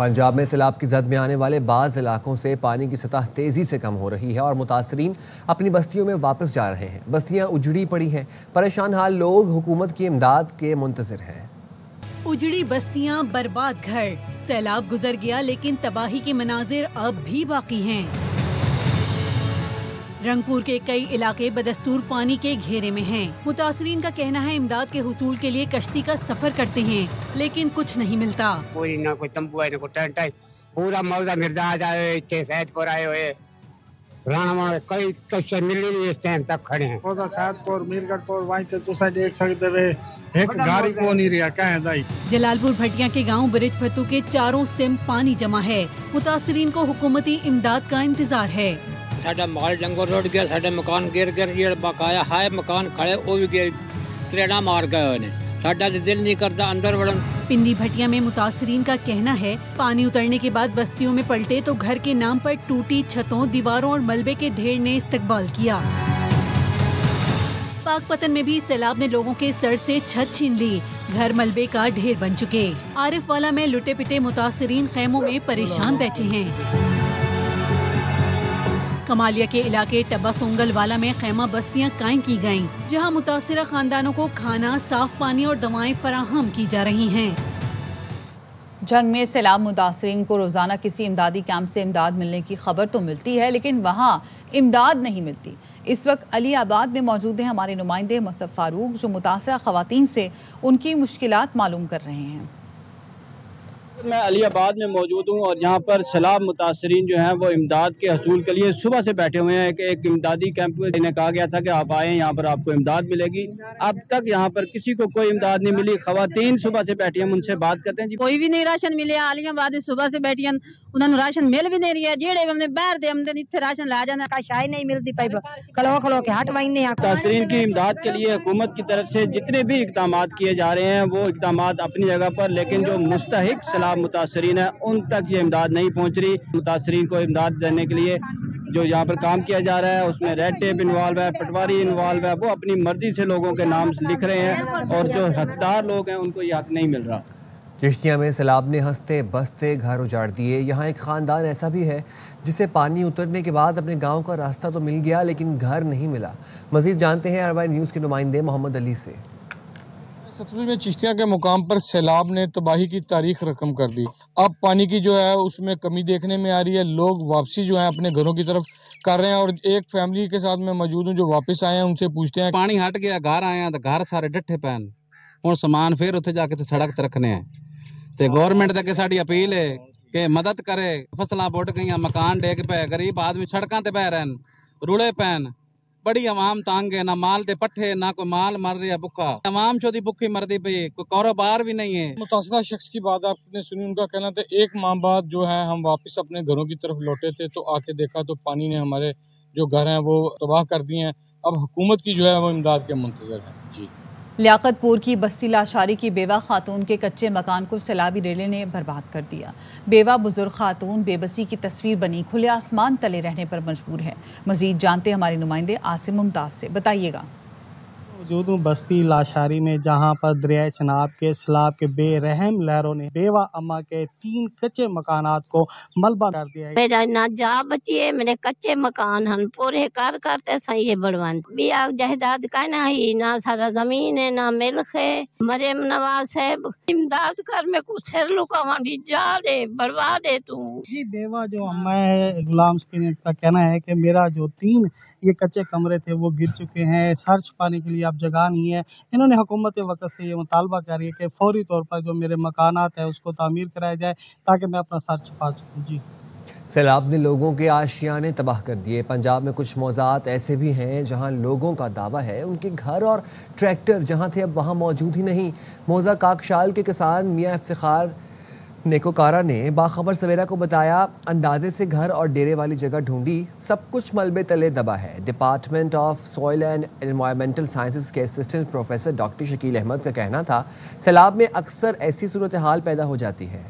पंजाब में सैलाब की जद में आने वाले बाज़ इलाकों से पानी की सतह तेज़ी से कम हो रही है और मुतासरीन अपनी बस्तियों में वापस जा रहे हैं। बस्तियां उजड़ी पड़ी हैं। परेशान हाल लोग हुकूमत की इमदाद के मुंतज़िर हैं। उजड़ी बस्तियां, बर्बाद घर, सैलाब गुजर गया लेकिन तबाही के मनाजिर अब भी बाकी हैं। रंगपुर के कई इलाके बदस्तूर पानी के घेरे में हैं। मुतासरीन का कहना है इमदाद के हुसूल के लिए कश्ती का सफर करते हैं लेकिन कुछ नहीं मिलता। कोई ना कोई तंबू है ना कोई टेंट है, पूरा मौजा मिर्जा आ जाए इतने सैदपुर आए हुए राणा कई कश्ती मिली नहीं इस टाइम तक खड़े हैं। सैदपुर मीरगढ़पुर वहीं ते तुसा देख सकते वे एक गाड़ी को नहीं रिया कहे दाई। जलालपुर भटिया के गांव ब्रिज फतू के चारों सिम पानी जमा है। मुतासरीन को हुकूमती इमदाद का इंतजार है। साडा माल डंगर रोड गया, साडा मकान गिर गया, बकाया है मकान खड़े वो भी गए, त्रेड़ा मार गए ने। साडा दिल नहीं करता अंदर वड़न। पिंडी भटिया में मुतासरीन का कहना है पानी उतरने के बाद बस्तियों में पलटे तो घर के नाम पर टूटी छतों, दीवारों और मलबे के ढेर ने इस्तकबाल किया। पाकपतन में भी सैलाब ने लोगों के सर से छत छीन ली। घर मलबे का ढेर बन चुके। आरिफ वाला में लुटे पिटे मुतासरीन खैमों में परेशान बैठे हैं। कमालिया के इलाके टब्बा सोंगल वाला में खैमा बस्तियां कायम की गयीं, जहां मुतासिरा खानदानों को खाना, साफ पानी और दवाएं फराहम की जा रही हैं। जंग में सैलाब मुतासरीन को रोज़ाना किसी इमदादी कैंप से इमदाद मिलने की खबर तो मिलती है लेकिन वहाँ इमदाद नहीं मिलती। इस वक्त अली आबाद में मौजूद हैं हमारे नुमाइंदे मुस्तफ़ा फारूक, जो मुतासरा ख़वातीन से उनकी मुश्किलात मालूम कर रहे हैं। मैं अली आबाद में मौजूद हूँ और यहाँ पर सैलाब मुतासरीन जो हैं वो इमदाद के हसूल के लिए सुबह से बैठे हुए हैं। एक इमदादी कैंप में इन्हें कहा गया था कि आप आएँ, यहाँ पर आपको इमदाद मिलेगी। अब तक यहाँ पर किसी को कोई इमदाद नहीं मिली। खवातीन सुबह से बैठी हैं, उनसे बात करते हैं। जी, कोई भी नहीं राशन मिले। अली आबाद में सुबह से बैठी हैं, उन्होंने राशन मिल भी नहीं रही है। जेड़े हमने बाहर दे हमने इतने राशन ला जाना का शाय नहीं मिलती पाई खलो खलो के हट वहीं नहीं। मुतासरीन की इमदाद के लिए हुकूमत की तरफ से जितने भी इकदाम किए जा रहे हैं वो इकदाम अपनी जगह पर, लेकिन जो मुस्तहिक सैलाब मुतासरीन है उन तक ये इमदाद नहीं पहुँच रही। मुतासरीन को इमदाद देने के लिए जो यहाँ पर काम किया जा रहा है उसमें रेड टेप इन्वॉल्व है, पटवारी इन्वॉल्व है। वो अपनी मर्जी से लोगों के नाम लिख रहे हैं और जो हकदार लोग हैं उनको ये हक नहीं मिल रहा। चिश्तिया में सैलाब ने हंसते बसते घर उजाड़ दिए। यहाँ एक ख़ानदान ऐसा भी है जिसे पानी उतरने के बाद अपने गांव का रास्ता तो मिल गया लेकिन घर नहीं मिला। मज़ीद जानते हैं अरबाई न्यूज़ के नुमाइंदे मोहम्मद अली से। सतलुज में चिश्तिया के मुकाम पर सैलाब ने तबाही की तारीख रकम कर दी। अब पानी की जो है उसमें कमी देखने में आ रही है। लोग वापसी जो है अपने घरों की तरफ कर रहे हैं और एक फैमिली के साथ मैं मौजूद हूँ जो वापस आए हैं, उनसे पूछते हैं। पानी हट गया, घर आए हैं तो घर सारे डट्ठे पैन और सामान फिर उत्थे जाके सड़क ते रखने हैं। ते गवर्नमेंट तक साड़ी अपील है कि मदद करे। फसलां बुढ़ गई, मकान डेग पे, गरीब आदमी सड़कों ते बह रहे हैं, रुड़े पैन। बड़ी अवाम तंग है, ना माल दे पट्ठे, ना कोई माल मर रहा भुखा। अवाम चौधी भुखी मरदी पई, कोई कारोबार भी नहीं है। मुतासरा शख्स की बात आपने सुनी, उनका कहना था एक माह बाद जो है हम वापस अपने घरों की तरफ लौटे थे तो आके देखा तो पानी ने हमारे जो घर हैं वो तबाह कर दिए हैं। अब हुकूमत की जो है वो इमदाद के मुंतज़िर है। जी, लियाकतपुर की बस्ती लाशारी की बेवा खातून के कच्चे मकान को सैलाबी रेले ने बर्बाद कर दिया। बेवा बुजुर्ग खातून बेबसी की तस्वीर बनी, खुले आसमान तले रहने पर मजबूर है। मजीद जानते हमारे नुमाइंदे आसिम मुमताज से। बताइएगा। मौजूद हूँ बस्ती लाशारी में, जहाँ पर दरिया चनाब के सैलाब के बेरहम लहरों ने बेवा अम्मा के 3 कच्चे मकानात को मलबा कर दिया है। मेरा ना जा बची है, मेरे कच्चे मकान हम पूरे कर करते सही है बढ़वान बिया जायदाद का ना ही ना सारा जमीन है ना मिल्क है। मरियम नवाज साहब इमदाद कर, में कुछ सिर लुकावानी जा दे बर्बाद दे तू। जी, बेवा जो अम्मा है गुलाम स्किन का कहना है कि मेरा जो 3 ये कच्चे कमरे थे वो गिर चुके हैं, सर छुपाने के लिए अब जगह नहीं है। इन्होंने हुकूमत वक्त से ये मुतालबा कर रही है कि फौरी तौर पर जो मेरे मकानात है उसको तामीर कराया जाए ताकि मैं अपना सर छुपा सकूँ। जी, सैलाब ने लोगों के आशियाने तबाह कर दिए। पंजाब में कुछ मौज़ात ऐसे भी हैं जहां लोगों का दावा है उनके घर और ट्रैक्टर जहां थे अब वहां मौजूद ही नहीं। मौज़ा काकशाल के किसान मियाँ इफ्तिखार नेकोकारा ने बाखबर सवेरा को बताया, अंदाजे से घर और डेरे वाली जगह ढूंढी, सब कुछ मलबे तले दबा है। Department of soil and environmental sciences के assistant professor doctor Shakeel Ahmed का कहना था, सैलाब में अक्सर ऐसी सूरत हाल पैदा हो जाती है।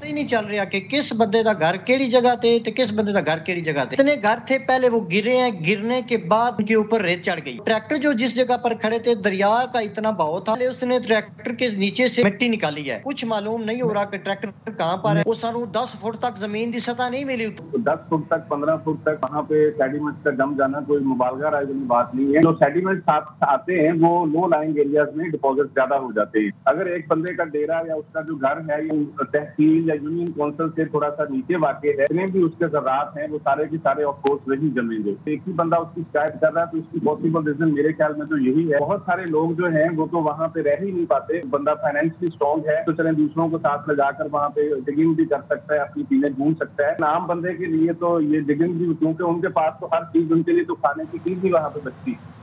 ही नहीं चल रहा कि किस बंदे का घर केड़ी जगह थे ते किस बंदे का घर केड़ी जगह थे। इतने घर थे पहले वो गिरे हैं, गिरने के बाद उनके ऊपर रेत चढ़ गई। ट्रैक्टर जो जिस जगह पर खड़े थे दरिया का इतना बहाव था, उसने ट्रैक्टर के नीचे से मिट्टी निकाली है। कुछ मालूम नहीं हो रहा कि ट्रैक्टर कहाँ पर है। वो सानू 10 फुट तक जमीन की सतह नहीं मिली। 10 फुट तक 15 फुट तक वहाँ पे सेडिमेंट का जम जाना कोई मुबालगा राय वाली बात नहीं है। जो सेडिमेंट आते हैं वो लो लाइंग एरियाज में डिपॉजिट ज्यादा हो जाते हैं। अगर एक बंदे का डेरा या उसका जो घर है तहसील या यूनियन काउंसिल से थोड़ा सा नीचे वाक़ है, जितने भी उसके ज़रात हैं वो सारे के सारे ऑफ कोर्स वही जमेंगे। एक ही बंदा उसकी शिकायत कर रहा है तो इसकी पॉसिबल रीजन मेरे ख्याल में तो यही है। बहुत सारे लोग जो हैं वो तो वहाँ पे रह ही नहीं पाते। बंदा फाइनेंशियली स्ट्रॉन्ग है तो चले दूसरों को साथ लगाकर वहाँ पे डिगिंग भी कर सकता है, अपनी चीजें ढूंढ सकता है। आम बंदे के लिए तो ये डिगिंग भी, क्योंकि उनके पास तो हर चीज, उनके लिए तो खाने की चीज भी वहाँ पे बचती है।